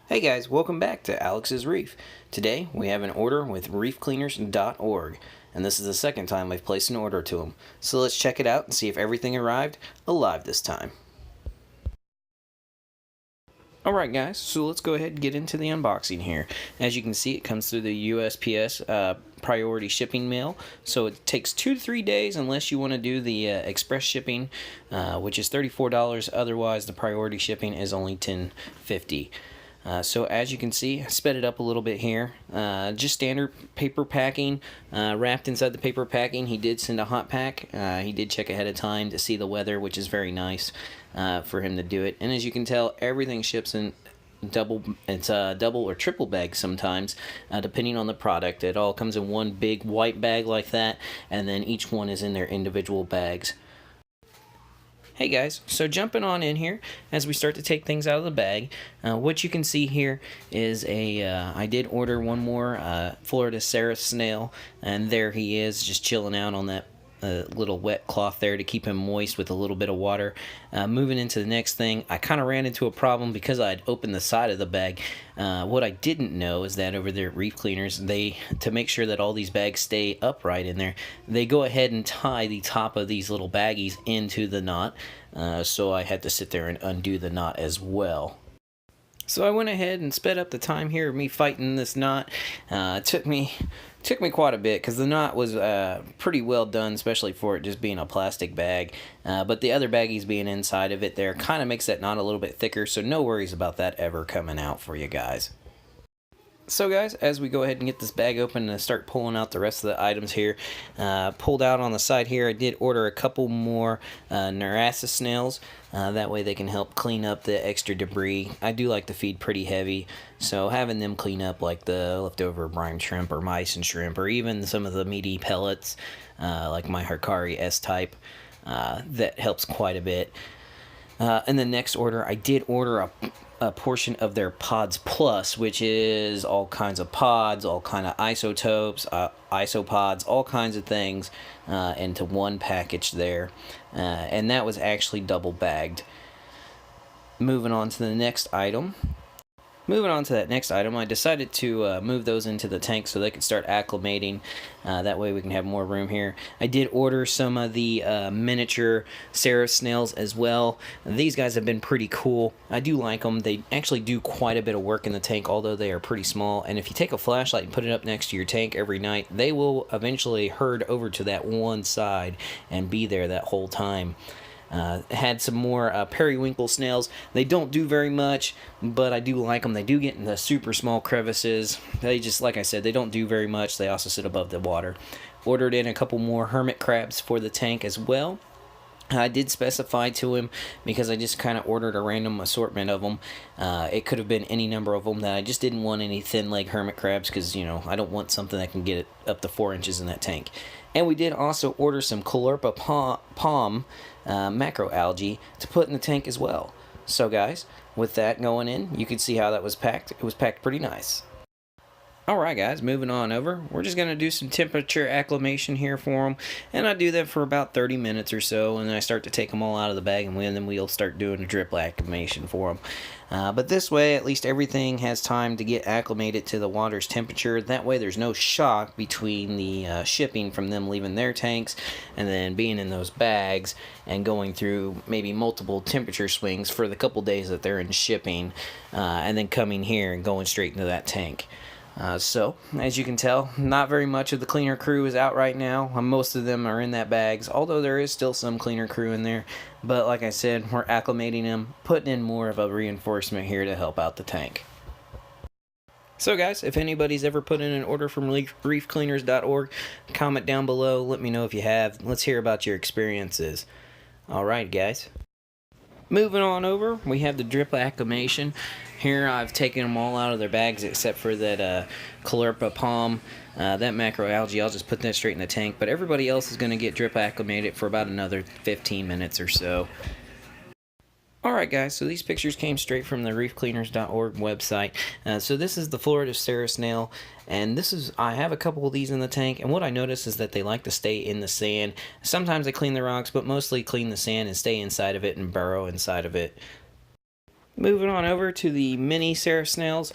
Hey guys, welcome back to Alex's Reef. Today we have an order with reefcleaners.org, and this is the second time I've placed an order to them. So let's check it out and see if everything arrived alive this time. Alright guys, so let's go ahead and get into the unboxing here. As you can see, it comes through the USPS priority shipping mail, so it takes 2 to 3 days unless you want to do the express shipping, which is $34. Otherwise, the priority shipping is only $10.50. So as you can see, I sped it up a little bit here. Just standard paper packing, wrapped inside the paper packing. He did send a hot pack. He did check ahead of time to see the weather, which is very nice for him to do it. And as you can tell, everything ships in double or triple bags sometimes, depending on the product. It all comes in one big white bag like that, and then each one is in their individual bags. Hey guys, so jumping on in here as we start to take things out of the bag, what you can see here is I did order one more Florida snail, and there he is just chilling out on that little wet cloth there to keep him moist with a little bit of water. Moving into the next thing, I kind of ran into a problem because I had opened the side of the bag. What I didn't know is that over there at Reef Cleaners, to make sure that all these bags stay upright in there, they go ahead and tie the top of these little baggies into the knot. So I had to sit there and undo the knot as well. So I went ahead and sped up the time here of me fighting this knot. It took me quite a bit because the knot was pretty well done, especially for it just being a plastic bag. But the other baggies being inside of it there kind of makes that knot a little bit thicker, so no worries about that ever coming out for you guys. So guys, as we go ahead and get this bag open and start pulling out the rest of the items here, pulled out on the side here, I did order a couple more Narcissus snails. That way they can help clean up the extra debris. I do like to feed pretty heavy, so having them clean up like the leftover brine shrimp or myson shrimp, or even some of the meaty pellets like my Hikari S-type, that helps quite a bit. In the next order, I did order a portion of their Pods Plus, which is all kinds of pods, all kind of isotopes, isopods, all kinds of things into one package there. And that was actually double bagged. Moving on to the next item. Moving on to that next item, I decided to move those into the tank so they could start acclimating. That way we can have more room here. I did order some of the miniature Seraph snails as well. These guys have been pretty cool. I do like them. They actually do quite a bit of work in the tank, although they are pretty small. And if you take a flashlight and put it up next to your tank every night, they will eventually herd over to that one side and be there that whole time. Had some more periwinkle snails. They don't do very much, but I do like them. They do get in the super small crevices. They just, like I said, they don't do very much. They also sit above the water. Ordered in a couple more hermit crabs for the tank as well. I did specify to him because I just kind of ordered a random assortment of them. It could have been any number of them. That I just didn't want any thin leg hermit crabs because, you know, I don't want something that can get it up to 4 inches in that tank. And we did also order some Caulerpa palm macroalgae to put in the tank as well. So guys, with that going in, you can see how that was packed. It was packed pretty nice. Alright guys, moving on over, we're just going to do some temperature acclimation here for them, and I do that for about 30 minutes or so, and then I start to take them all out of the bag, and then we'll start doing a drip acclimation for them. But this way, at least everything has time to get acclimated to the water's temperature. That way there's no shock between the shipping from them leaving their tanks and then being in those bags and going through maybe multiple temperature swings for the couple days that they're in shipping, and then coming here and going straight into that tank. So, as you can tell, not very much of the cleaner crew is out right now. Most of them are in that bags, although there is still some cleaner crew in there. But like I said, we're acclimating them, putting in more of a reinforcement here to help out the tank. So guys, if anybody's ever put in an order from reefcleaners.org, comment down below, let me know if you have. Let's hear about your experiences. Alright guys. Moving on over, we have the drip acclimation. Here I've taken them all out of their bags except for that Caulerpa palm, that macroalgae. I'll just put that straight in the tank, but everybody else is going to get drip acclimated for about another 15 minutes or so. Alright guys, so these pictures came straight from the reefcleaners.org website. So this is the Florida snail, and I have a couple of these in the tank, and what I notice is that they like to stay in the sand. Sometimes they clean the rocks, but mostly clean the sand and stay inside of it and burrow inside of it. Moving on over to the mini seraph snails.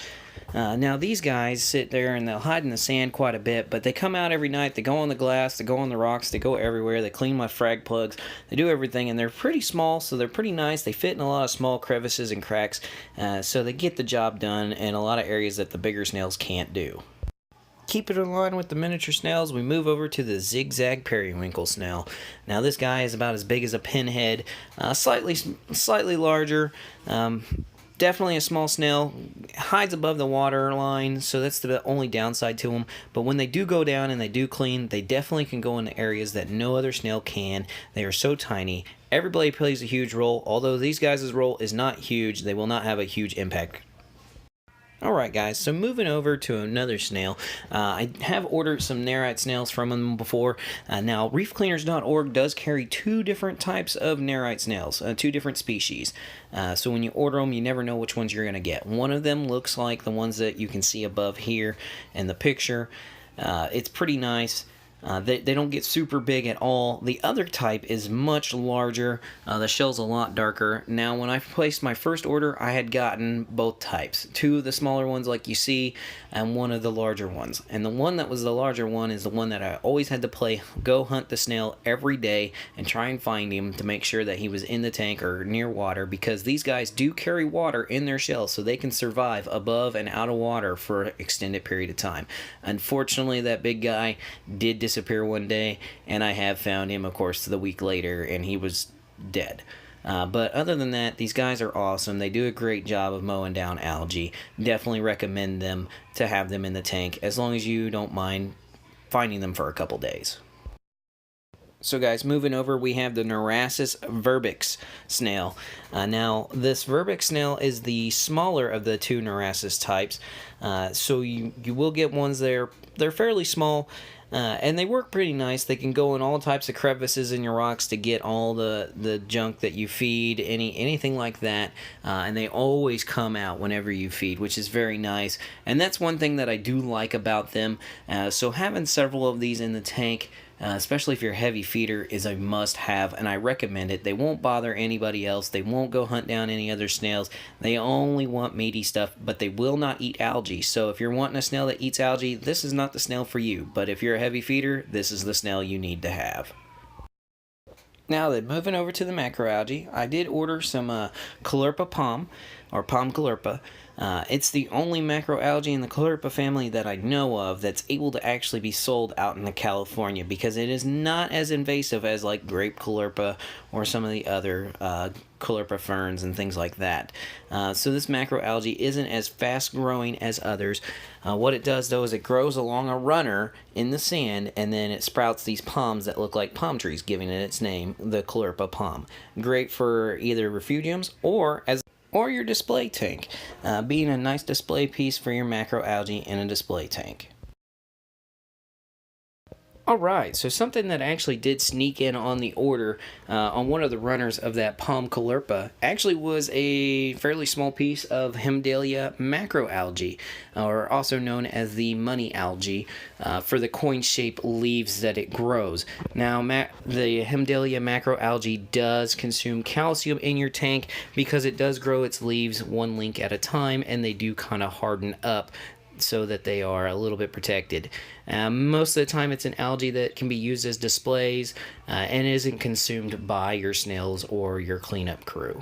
Now these guys sit there and they'll hide in the sand quite a bit, but they come out every night. They go on the glass, they go on the rocks, they go everywhere. They clean my frag plugs, they do everything, and they're pretty small, so they're pretty nice. They fit in a lot of small crevices and cracks, so they get the job done in a lot of areas that the bigger snails can't do. Keep it in line with the miniature snails, we move over to the zigzag periwinkle snail. Now this guy is about as big as a pinhead, slightly larger. Definitely a small snail, hides above the water line, so that's the only downside to them. But when they do go down and they do clean, they definitely can go into areas that no other snail can. They are so tiny. Everybody plays a huge role. Although these guys' role is not huge, they will not have a huge impact. Alright guys, so moving over to another snail. I have ordered some Nerite snails from them before. Now, reefcleaners.org does carry two different types of Nerite snails, two different species. So when you order them, you never know which ones you're going to get. One of them looks like the ones that you can see above here in the picture. It's pretty nice. They don't get super big at all. The other type is much larger. The shell's a lot darker. Now, when I placed my first order, I had gotten both types. Two of the smaller ones like you see, and one of the larger ones. And the one that was the larger one is the one that I always had to go hunt the snail every day and try and find him to make sure that he was in the tank or near water, because these guys do carry water in their shells, so they can survive above and out of water for an extended period of time. Unfortunately, that big guy did disappear one day, and I have found him, of course, the week later, and he was dead. But other than that, these guys are awesome. They do a great job of mowing down algae. Definitely recommend them to have them in the tank, as long as you don't mind finding them for a couple days. So guys, moving over, we have the Neurasis verbix snail. Now, this verbix snail is the smaller of the two Neurasis types. So you will get ones they're fairly small, and they work pretty nice. They can go in all types of crevices in your rocks to get all the junk that you feed, anything like that. And they always come out whenever you feed, which is very nice. And that's one thing that I do like about them. So having several of these in the tank, especially if you're a heavy feeder, is a must-have, and I recommend it. They won't bother anybody else. They won't go hunt down any other snails. They only want meaty stuff, but they will not eat algae. So if you're wanting a snail that eats algae, this is not the snail for you. But if you're a heavy feeder, this is the snail you need to have. Now then, moving over to the macroalgae, I did order some Caulerpa palm, or palm caulerpa. It's the only macroalgae in the Caulerpa family that I know of that's able to actually be sold out in California, because it is not as invasive as like grape caulerpa or some of the other caulerpa ferns and things like that. So this macroalgae isn't as fast growing as others. What it does though is it grows along a runner in the sand, and then it sprouts these palms that look like palm trees, giving it its name, the Caulerpa palm. Great for either refugiums or your display tank, being a nice display piece for your macroalgae in a display tank. Alright, so something that actually did sneak in on the order on one of the runners of that palm caulerpa actually was a fairly small piece of Hemdalia macroalgae, or also known as the money algae, for the coin-shaped leaves that it grows. Now, the Hemdalia macroalgae does consume calcium in your tank because it does grow its leaves one link at a time, and they do kind of harden up so that they are a little bit protected. Most of the time it's an algae that can be used as displays and isn't consumed by your snails or your cleanup crew.